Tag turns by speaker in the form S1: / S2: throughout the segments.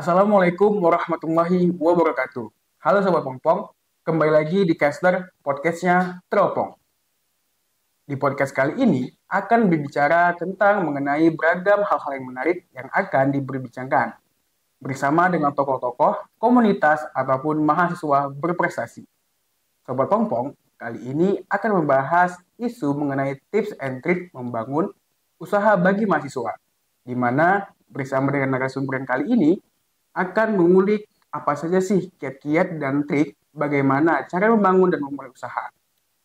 S1: Assalamualaikum warahmatullahi wabarakatuh. Halo Sobat Pongpong, kembali lagi di Caster podcastnya Teropong. Di podcast kali ini akan berbicara tentang mengenai beragam hal-hal yang menarik yang akan diperbincangkan bersama dengan tokoh-tokoh, komunitas, ataupun mahasiswa berprestasi. Sobat Pongpong, kali ini akan membahas isu mengenai tips and trick membangun usaha bagi mahasiswa, di mana bersama dengan narasumber yang kali ini akan mengulik apa saja sih kiat-kiat dan trik bagaimana cara membangun dan memulai usaha,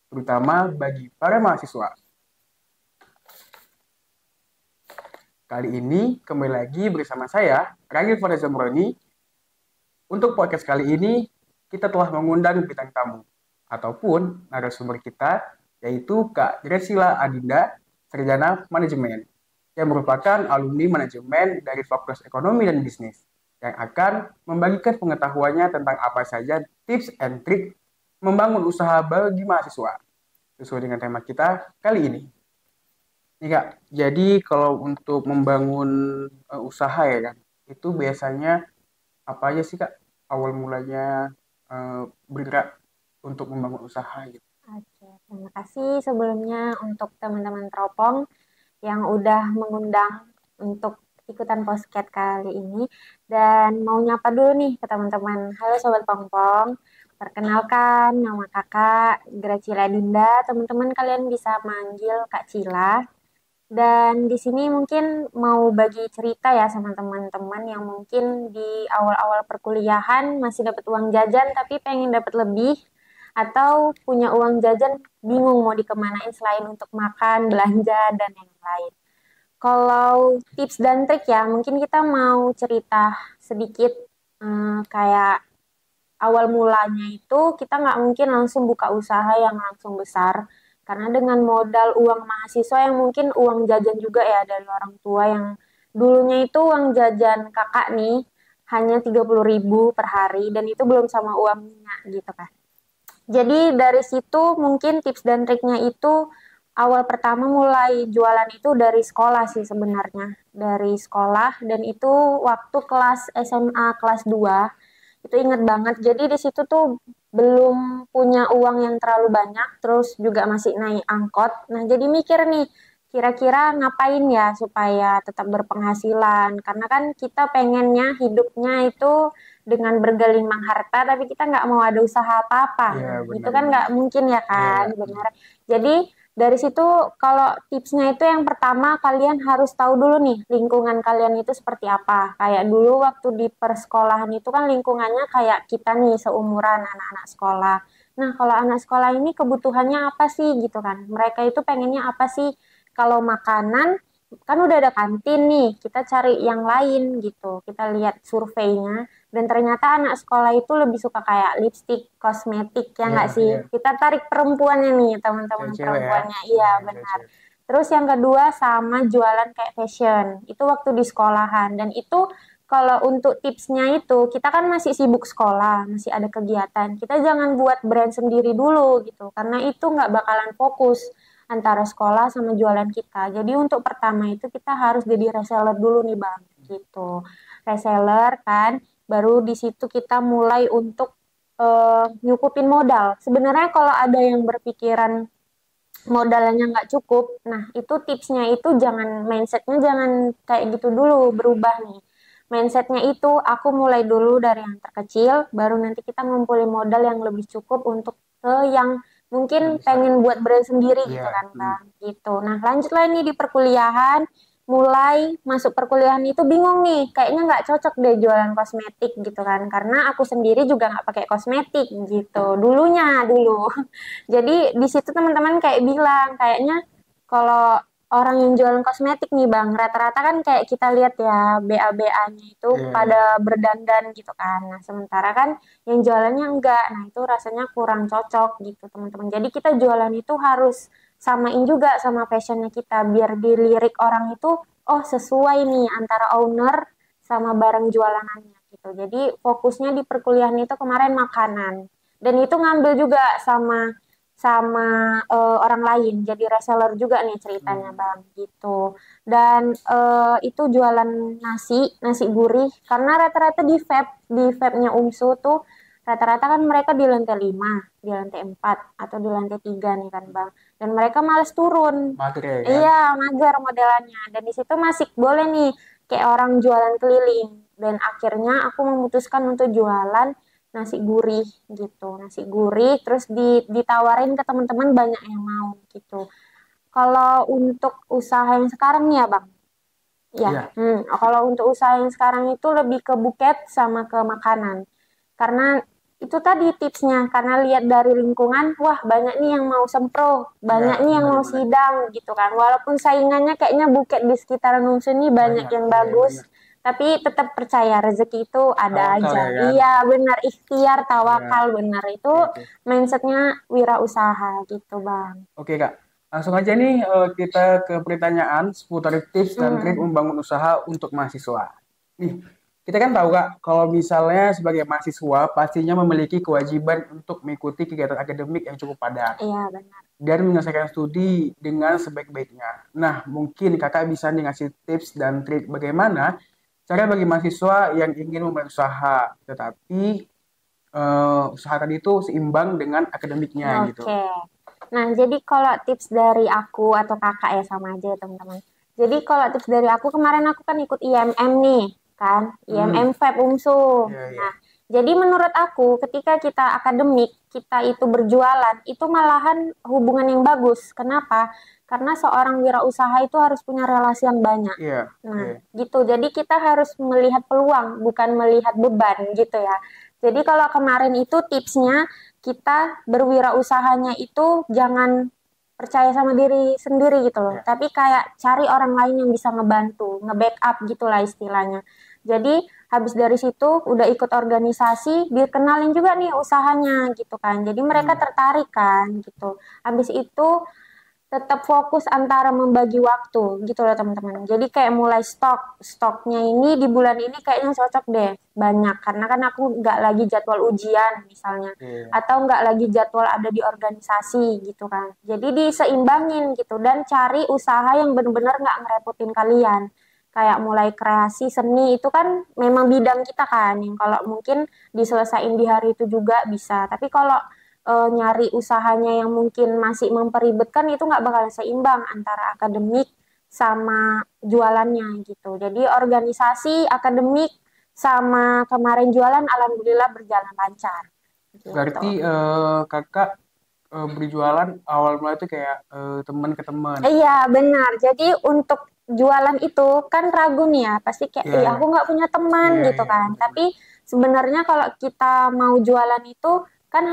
S1: terutama bagi para mahasiswa. Kali ini kembali lagi bersama saya, Ragil Fadza Zamroni. Untuk podcast kali ini, kita telah mengundang bintang tamu, ataupun narasumber kita, yaitu Kak Gresila Adinda, Sarjana Manajemen, yang merupakan alumni manajemen dari Fakultas Ekonomi dan Bisnis, yang akan membagikan pengetahuannya tentang apa saja tips and trik membangun usaha bagi mahasiswa, sesuai dengan tema kita kali ini. Nih Kak, jadi kalau untuk membangun usaha ya kan, itu biasanya apa aja sih Kak awal mulanya bergerak untuk membangun usaha gitu?
S2: Oke, terima kasih sebelumnya untuk teman-teman Teropong yang udah mengundang untuk ikutan podcast kali ini. Dan mau nyapa dulu nih ke teman-teman. Halo Sobat Pongpong, perkenalkan nama kakak Gracila Dinda. Teman-teman kalian bisa manggil Kak Cila. Dan di sini mungkin mau bagi cerita ya sama teman-teman yang mungkin di awal-awal perkuliahan masih dapat uang jajan tapi pengen dapat lebih, atau punya uang jajan bingung mau dikemanain selain untuk makan, belanja, dan yang lain. Kalau tips dan trik ya, mungkin kita mau cerita sedikit kayak awal mulanya itu kita nggak mungkin langsung buka usaha yang langsung besar. Karena dengan modal uang mahasiswa yang mungkin uang jajan juga ya dari orang tua yang dulunya itu uang jajan kakak nih hanya 30.000 per hari dan itu belum sama uangnya gitu kan. Jadi dari situ mungkin tips dan triknya itu awal pertama mulai jualan itu dari sekolah sih sebenarnya. Dari sekolah dan itu waktu kelas SMA kelas 2 itu inget banget. Jadi di situ tuh belum punya uang yang terlalu banyak, terus juga masih naik angkot. Nah, jadi mikir nih, kira-kira ngapain ya supaya tetap berpenghasilan. Karena kan kita pengennya hidupnya itu dengan bergelimang harta, tapi kita nggak mau ada usaha apa-apa.
S1: Iya,
S2: Nah, itu kan
S1: benar-benar.
S2: nggak mungkin ya kan,
S1: Iya.
S2: benar. Jadi dari situ kalau tipsnya itu yang pertama kalian harus tahu dulu nih lingkungan kalian itu seperti apa. Kayak dulu waktu di persekolahan itu kan lingkungannya kayak kita nih seumuran anak-anak sekolah. Nah, kalau anak sekolah ini kebutuhannya apa sih gitu kan? Mereka itu pengennya apa sih? Kalau makanan kan udah ada kantin nih, kita cari yang lain gitu. Kita lihat surveinya dan ternyata anak sekolah itu lebih suka kayak lipstick, kosmetik ya
S1: Iya,
S2: nggak sih?
S1: iya.
S2: Kita tarik perempuannya nih, teman-teman
S1: Cewek-cewek ya.
S2: perempuannya. Iya,
S1: Iya,
S2: benar.
S1: cewek-cewek.
S2: Terus yang kedua sama jualan kayak fashion. Itu waktu di sekolahan dan itu kalau untuk tipsnya itu kita kan masih sibuk sekolah, masih ada kegiatan. Kita jangan buat brand sendiri dulu gitu, karena itu nggak bakalan fokus antara sekolah sama jualan kita. Jadi untuk pertama itu kita harus jadi reseller dulu nih Bang, gitu. Reseller kan, baru di situ kita mulai untuk nyukupin modal. Sebenarnya kalau ada yang berpikiran modalnya nggak cukup, nah itu tipsnya itu jangan mindsetnya jangan kayak gitu dulu berubah nih. Mindsetnya itu aku mulai dulu dari yang terkecil, baru nanti kita ngumpulin modal yang lebih cukup untuk ke yang mungkin
S1: Udah besar.
S2: pengen buat brand sendiri gitu
S1: Iya.
S2: kan Bang. Gitu. Nah lanjut lagi nih di perkuliahan, mulai masuk perkuliahan itu bingung nih, kayaknya nggak cocok deh jualan kosmetik gitu kan, karena aku sendiri juga nggak pakai kosmetik gitu, dulunya dulu. Jadi di situ teman-teman kayak bilang, kayaknya kalau orang yang jualan kosmetik nih Bang, rata-rata kan kayak kita lihat ya BA-BA-nya itu
S1: Iya, iya.
S2: pada berdandan gitu kan. Nah, sementara kan yang jualannya enggak. Nah, itu rasanya kurang cocok gitu teman-teman. Jadi kita jualan itu harus samain juga sama fashionnya kita biar dilirik orang itu oh sesuai nih antara owner sama barang jualanannya gitu. Jadi fokusnya di perkuliahan itu kemarin makanan dan itu ngambil juga sama sama orang lain jadi reseller juga nih ceritanya
S1: Hmm.
S2: Bang gitu. Dan itu jualan nasi gurih. Karena rata-rata di vape-nya UMSU tuh rata-rata kan mereka di lantai 5, di lantai 4, atau di lantai 3 nih kan Bang. Dan mereka males turun.
S1: Mager ya kan?
S2: Iya, mager modelannya. Dan di situ masih boleh nih kayak orang jualan keliling. Dan akhirnya aku memutuskan untuk jualan nasi gurih gitu. Nasi gurih terus ditawarin ke teman-teman banyak yang mau gitu. Kalau untuk usaha yang sekarang nih ya Bang. Ya,
S1: Iya.
S2: kalau untuk usaha yang sekarang itu lebih ke buket sama ke makanan. Karena itu tadi tipsnya, karena lihat dari lingkungan, wah banyak nih yang mau sempro,
S1: Iya,
S2: banyak nih yang mau
S1: benar-benar.
S2: sidang gitu kan. Walaupun saingannya kayaknya buket di sekitaran Unsu ini banyak
S1: Banyak,
S2: yang
S1: iya
S2: bagus,
S1: banyak.
S2: tapi tetap percaya rezeki itu ada
S1: Tawakal
S2: aja.
S1: ya kan?
S2: Iya benar, ikhtiar,
S1: Iya,
S2: tawakal benar itu
S1: oke oke.
S2: mindsetnya wirausaha gitu Bang.
S1: Oke Kak, langsung aja nih kita ke pertanyaan seputar tips dan trik
S2: Hmm,
S1: membangun usaha untuk mahasiswa. Nih, kita kan tahu Kak, kalau misalnya sebagai mahasiswa pastinya memiliki kewajiban untuk mengikuti kegiatan akademik yang cukup padat
S2: iya benar.
S1: dan menyelesaikan studi dengan sebaik-baiknya. Nah, mungkin Kakak bisa nih ngasih tips dan trik bagaimana cara bagi mahasiswa yang ingin memulai usaha, tetapi usaha tadi itu seimbang dengan akademiknya gitu.
S2: Oke. Nah, jadi kalau tips dari aku atau kakak ya sama aja ya teman-teman. Jadi kalau tips dari aku kemarin aku kan ikut IMM nih, kan?
S1: Hmm,
S2: IMM Feb UMSU.
S1: iya iya.
S2: Nah, jadi menurut aku ketika kita akademik, kita itu berjualan, itu malahan hubungan yang bagus. Kenapa? Karena seorang wirausaha itu harus punya relasi yang banyak.
S1: Iya,
S2: Nah,
S1: oke.
S2: gitu. Jadi kita harus melihat peluang, bukan melihat beban gitu ya. Jadi kalau kemarin itu tipsnya kita berwirausahanya itu jangan percaya sama diri sendiri gitu loh,
S1: Ya.
S2: tapi kayak cari orang lain yang bisa ngebantu, nge-backup gitulah istilahnya. Jadi habis dari situ udah ikut organisasi, dikenalin juga nih usahanya gitu kan. Jadi mereka
S1: Hmm.
S2: tertarik kan gitu. Habis itu tetap fokus antara membagi waktu gitu loh teman-teman. Jadi kayak mulai stoknya ini di bulan ini kayaknya cocok deh banyak karena kan aku nggak lagi jadwal ujian misalnya
S1: Iya.
S2: atau nggak lagi jadwal ada di organisasi gitu kan. Jadi diseimbangin gitu dan cari usaha yang benar-benar nggak ngerepotin kalian. Kayak mulai kreasi seni itu kan memang bidang kita kan yang kalau mungkin diselesain di hari itu juga bisa. Tapi kalau nyari usahanya yang mungkin masih memperibetkan itu nggak bakal seimbang antara akademik sama jualannya gitu. Jadi organisasi, akademik, sama kemarin jualan alhamdulillah berjalan lancar gitu.
S1: Berarti kakak berjualan awal mulai itu kayak teman ke teman.
S2: Iya benar. Jadi untuk jualan itu kan ragu nih ya, pasti kayak,
S1: Iya, iya.
S2: aku nggak punya teman
S1: Iya,
S2: gitu
S1: iya,
S2: kan. Tapi
S1: benar-benar.
S2: sebenarnya kalau kita mau jualan itu kan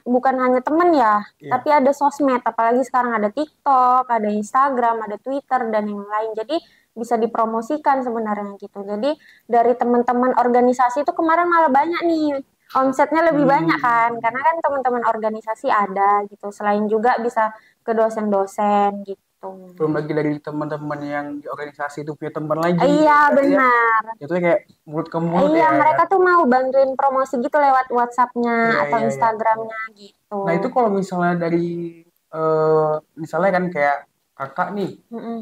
S2: bukan hanya teman ya,
S1: Iya.
S2: tapi ada sosmed. Apalagi sekarang ada TikTok, ada Instagram, ada Twitter dan yang lain. Jadi bisa dipromosikan sebenarnya gitu. Jadi dari teman-teman organisasi itu kemarin malah banyak nih omsetnya lebih banyak kan, karena
S1: Hmm.
S2: kan teman-teman organisasi ada gitu. Selain juga bisa ke dosen-dosen gitu.
S1: Belum lagi dari teman-teman yang di organisasi itu punya teman lagi.
S2: Iya
S1: Berarti ya
S2: benar.
S1: jatuhnya kayak mulut ke mulut
S2: Iya
S1: ya
S2: mereka
S1: kan.
S2: tuh mau bantuin promosi gitu lewat WhatsApp-nya
S1: Iya,
S2: atau
S1: iya, iya. Betul.
S2: Instagram-nya gitu.
S1: Nah, itu kalau misalnya dari misalnya kan kayak kakak nih,
S2: Mm-mm.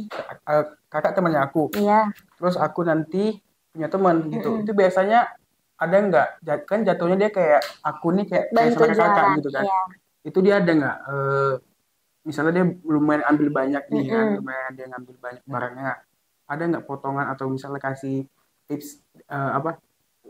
S1: kakak temannya aku.
S2: Iya.
S1: Terus aku nanti punya teman gitu. Itu
S2: Mm-mm.
S1: biasanya ada nggak? Kan jatuhnya dia kayak aku nih kayak kayak
S2: Bantu
S1: sama kakak
S2: jualan.
S1: gitu kan.
S2: Iya.
S1: Itu dia ada nggak? Misalnya dia lumayan ambil banyak nih kan,
S2: Mm-mm.
S1: lumayan dia ngambil banyak barangnya. Ada nggak potongan atau misalnya kasih tips apa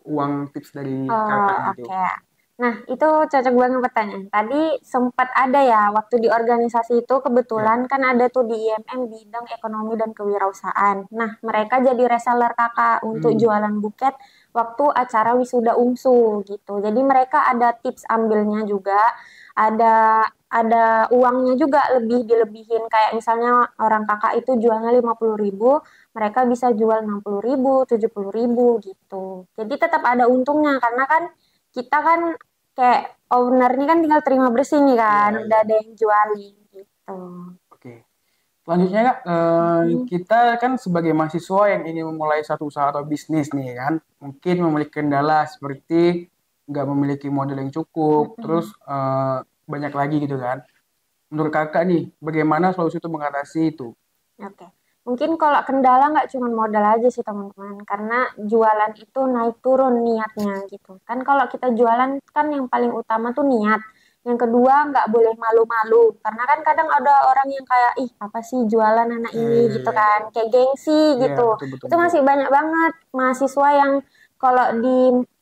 S1: uang tips dari
S2: Oh,
S1: kakak gitu?
S2: oke. Nah, itu cocok banget pertanyaan. Tadi sempat ada ya, waktu di organisasi itu
S1: Ya.
S2: kebetulan kan ada tuh di IMM bidang ekonomi dan kewirausahaan. Nah, mereka jadi reseller kakak untuk
S1: Hmm.
S2: jualan buket waktu acara wisuda UMSU gitu. Jadi mereka ada tips ambilnya juga, ada uangnya juga lebih dilebihin. Kayak misalnya orang kakak itu jualnya 50.000, mereka bisa jual 60.000, 70.000 gitu. Jadi tetap ada untungnya karena kan kita kan kayak ownernya kan tinggal terima bersih nih
S1: Iya,
S2: kan, udah
S1: iya.
S2: ada yang jualin gitu.
S1: Oke. Selanjutnya Kak,
S2: Hmm,
S1: kita kan sebagai mahasiswa yang ingin memulai satu usaha atau bisnis nih kan, mungkin memiliki kendala seperti nggak memiliki modal yang cukup, terus
S2: mm-mm.
S1: banyak lagi gitu kan. Menurut Kakak nih, bagaimana solusi itu mengatasi itu?
S2: Oke. Mungkin kalau kendala nggak cuma modal aja sih teman-teman, karena jualan itu naik turun niatnya gitu. Kan kalau kita jualan kan yang paling utama tuh niat. Yang kedua nggak boleh malu-malu, karena kan kadang ada orang yang kayak, ih apa sih jualan anak
S1: Iya,
S2: ini
S1: iya,
S2: gitu
S1: iya,
S2: kan,
S1: iya.
S2: kayak gengsi
S1: Iya,
S2: gitu.
S1: betul, betul,
S2: Itu
S1: betul.
S2: masih banyak banget mahasiswa yang kalau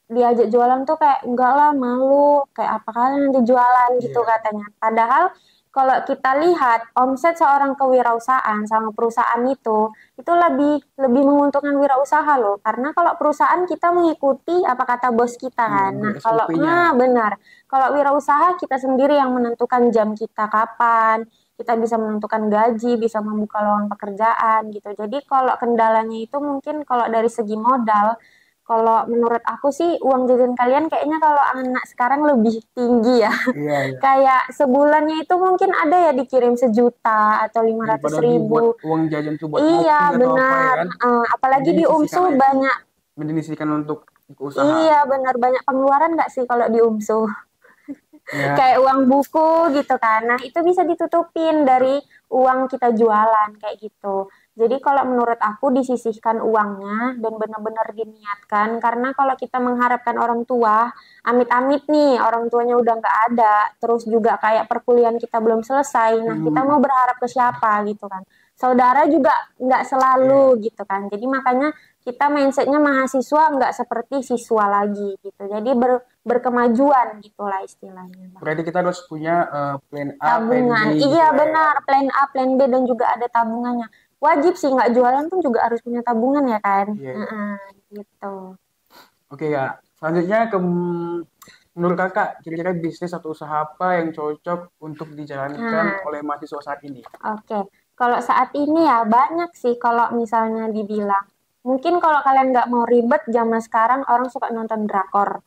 S2: diajak jualan tuh kayak enggak lah malu, kayak apa kalian nanti jualan gitu
S1: Iya.
S2: katanya. Padahal kalau kita lihat omset seorang kewirausahaan sama perusahaan itu lebih lebih menguntungkan wirausaha loh. Karena kalau perusahaan kita mengikuti apa kata bos kita
S1: Iya,
S2: kan. Nah, kalau
S1: ber-SOP-nya.
S2: benar. Kalau wirausaha kita sendiri yang menentukan jam kita kapan, kita bisa menentukan gaji, bisa membuka lowongan pekerjaan gitu. Jadi kalau kendalanya itu mungkin kalau dari segi modal, kalau menurut aku sih uang jajan kalian kayaknya kalau anak sekarang lebih tinggi ya.
S1: Iya, iya.
S2: Kayak sebulannya itu mungkin ada ya dikirim 1 juta atau lima ratus
S1: Daripada dibuat
S2: ribu.
S1: uang jajan tuh buat
S2: Iya,
S1: ngopi atau apa ya
S2: benar.
S1: kan.
S2: Apalagi
S1: Mending
S2: di
S1: disisihkan
S2: UMSU
S1: aja sih.
S2: banyak.
S1: Mending disisihkan untuk usaha.
S2: Iya, benar banyak pengeluaran nggak sih kalau di UMSU?
S1: Ya,
S2: Kayak uang buku gitu kan. Nah, itu bisa ditutupin dari uang kita jualan kayak gitu. Jadi kalau menurut aku disisihkan uangnya dan benar-benar diniatkan karena kalau kita mengharapkan orang tua, amit-amit nih orang tuanya udah nggak ada, terus juga kayak perkuliahan kita belum selesai. Nah, kita mau
S1: mm,
S2: berharap ke siapa gitu kan. Saudara juga nggak
S1: iya.
S2: selalu gitu kan. Jadi makanya kita mindsetnya mahasiswa nggak seperti siswa lagi gitu. Jadi berkemajuan gitulah istilahnya Bang.
S1: Berarti kita harus punya plan A, plan B
S2: Tabungan,
S1: gitu
S2: iya
S1: lah ya
S2: benar,
S1: kan.
S2: plan A, plan B dan juga ada tabungannya. Wajib sih nggak jualan pun juga harus punya tabungan ya kan.
S1: Iya, iya.
S2: Heeh, gitu.
S1: Oke ya. Selanjutnya menurut kakak, kira-kira bisnis atau usaha apa yang cocok untuk dijalankan
S2: Nah,
S1: oleh mahasiswa saat ini?
S2: oke. Kalau saat ini ya banyak sih kalau misalnya dibilang. Mungkin kalau kalian nggak mau ribet, zaman sekarang orang suka nonton drakor.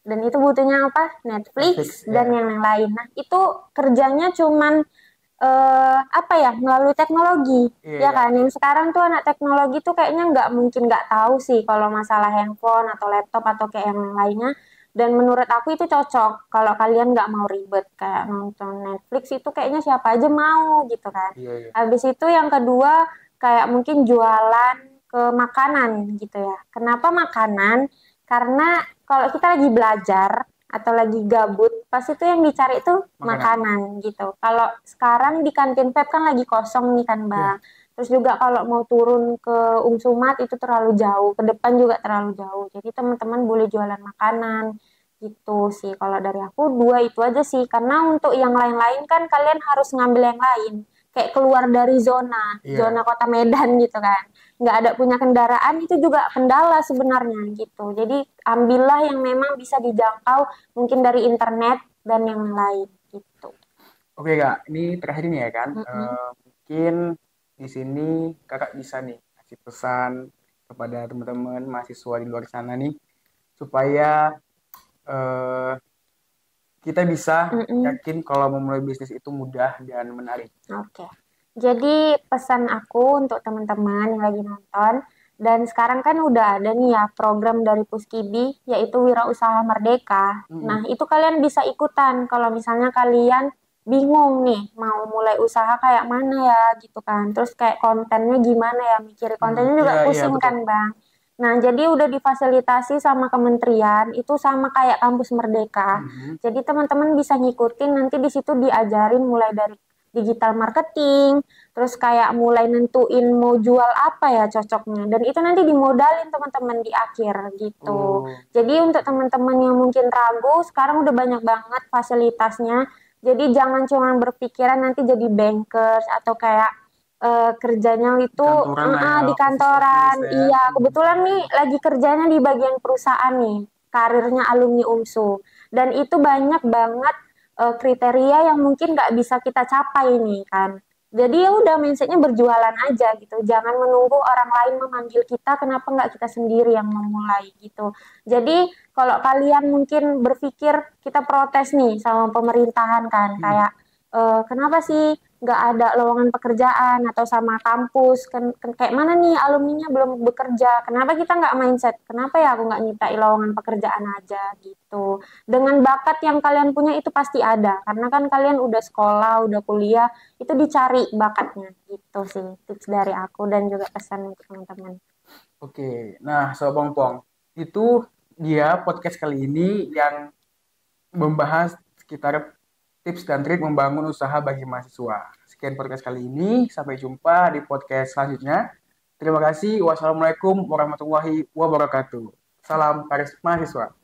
S2: Dan itu butuhnya apa?
S1: Netflix
S2: Netflix dan
S1: ya.
S2: yang lain. Nah, itu kerjanya cuman apa ya melalui teknologi
S1: Iya,
S2: ya
S1: iya.
S2: kan yang sekarang tuh anak teknologi tuh kayaknya nggak mungkin nggak tahu sih kalau masalah handphone atau laptop atau kayak yang lainnya dan menurut aku itu cocok kalau kalian nggak mau ribet kayak nonton Netflix itu kayaknya siapa aja mau gitu kan
S1: Iya, iya.
S2: habis itu yang kedua kayak mungkin jualan ke makanan gitu ya kenapa makanan karena kalau kita lagi belajar atau lagi gabut, pasti tuh yang dicari itu
S1: Makanan.
S2: makanan gitu. Kalau sekarang di kantin Pep kan lagi kosong nih kan Bang.
S1: Iya.
S2: Terus juga kalau mau turun ke Umsumat itu terlalu jauh, ke depan juga terlalu jauh. Jadi teman-teman boleh jualan makanan gitu sih. Kalau dari aku dua itu aja sih. Karena untuk yang lain-lain kan kalian harus ngambil yang lain. Kayak keluar dari zona
S1: Iya.
S2: kota Medan gitu kan nggak ada punya kendaraan itu juga kendala sebenarnya gitu. Jadi ambillah yang memang bisa dijangkau mungkin dari internet dan yang lain gitu.
S1: Oke kak, ini terakhir ini ya kan.
S2: Mm-mm.
S1: Mungkin di sini kakak bisa nih kasih pesan kepada teman-teman mahasiswa di luar sana nih supaya eh, kita bisa
S2: Mm-mm.
S1: yakin kalau memulai bisnis itu mudah dan menarik.
S2: Oke. Jadi pesan aku untuk teman-teman yang lagi nonton dan sekarang kan udah ada nih ya program dari Puskibi yaitu Wira Usaha Merdeka. Nah,
S1: Mm-mm.
S2: itu kalian bisa ikutan kalau misalnya kalian bingung nih mau mulai usaha kayak mana ya gitu kan. Terus kayak kontennya gimana ya, mikir kontennya juga
S1: Iya, iya
S2: pusing
S1: betul.
S2: kan, Bang. Nah, jadi udah difasilitasi sama kementerian, itu sama kayak kampus Merdeka.
S1: Mhm.
S2: Jadi teman-teman bisa ngikutin nanti di situ diajarin mulai dari digital marketing, terus kayak mulai nentuin mau jual apa ya cocoknya. Dan itu nanti dimodalin teman-teman di akhir gitu.
S1: Oh,
S2: Jadi untuk teman-teman yang mungkin ragu, sekarang udah banyak banget fasilitasnya. Jadi jangan cuma berpikiran nanti jadi bankers atau kayak kerjanya
S1: di
S2: itu
S1: kantoran lah ya,
S2: di
S1: office
S2: kantoran.
S1: ya.
S2: Iya, kebetulan
S1: Iya,
S2: nih
S1: iya.
S2: lagi kerjanya di bagian perusahaan nih, karirnya alumni UMSU. Dan itu banyak banget kriteria yang mungkin nggak bisa kita capai nih kan. Jadi ya udah mindsetnya berjualan aja gitu. Jangan menunggu orang lain memanggil kita, kenapa nggak kita sendiri yang memulai gitu. Jadi kalau kalian mungkin berpikir kita protes nih sama pemerintahan kan,
S1: Hmm.
S2: kayak kenapa sih nggak ada lowongan pekerjaan atau sama kampus kayak mana nih alumninya belum bekerja, kenapa kita nggak mindset kenapa ya aku nggak nyiptain lowongan pekerjaan aja gitu. Dengan bakat yang kalian punya itu pasti ada karena kan kalian udah sekolah udah kuliah, itu dicari bakatnya gitu sih tips dari aku dan juga pesan untuk teman-teman.
S1: Oke, nah Sobat Pongpong, itu dia podcast kali ini yang membahas sekitar tips dan trik membangun usaha bagi mahasiswa. Sekian podcast kali ini, sampai jumpa di podcast selanjutnya. Terima kasih. Wassalamualaikum warahmatullahi wabarakatuh. Salam karis mahasiswa.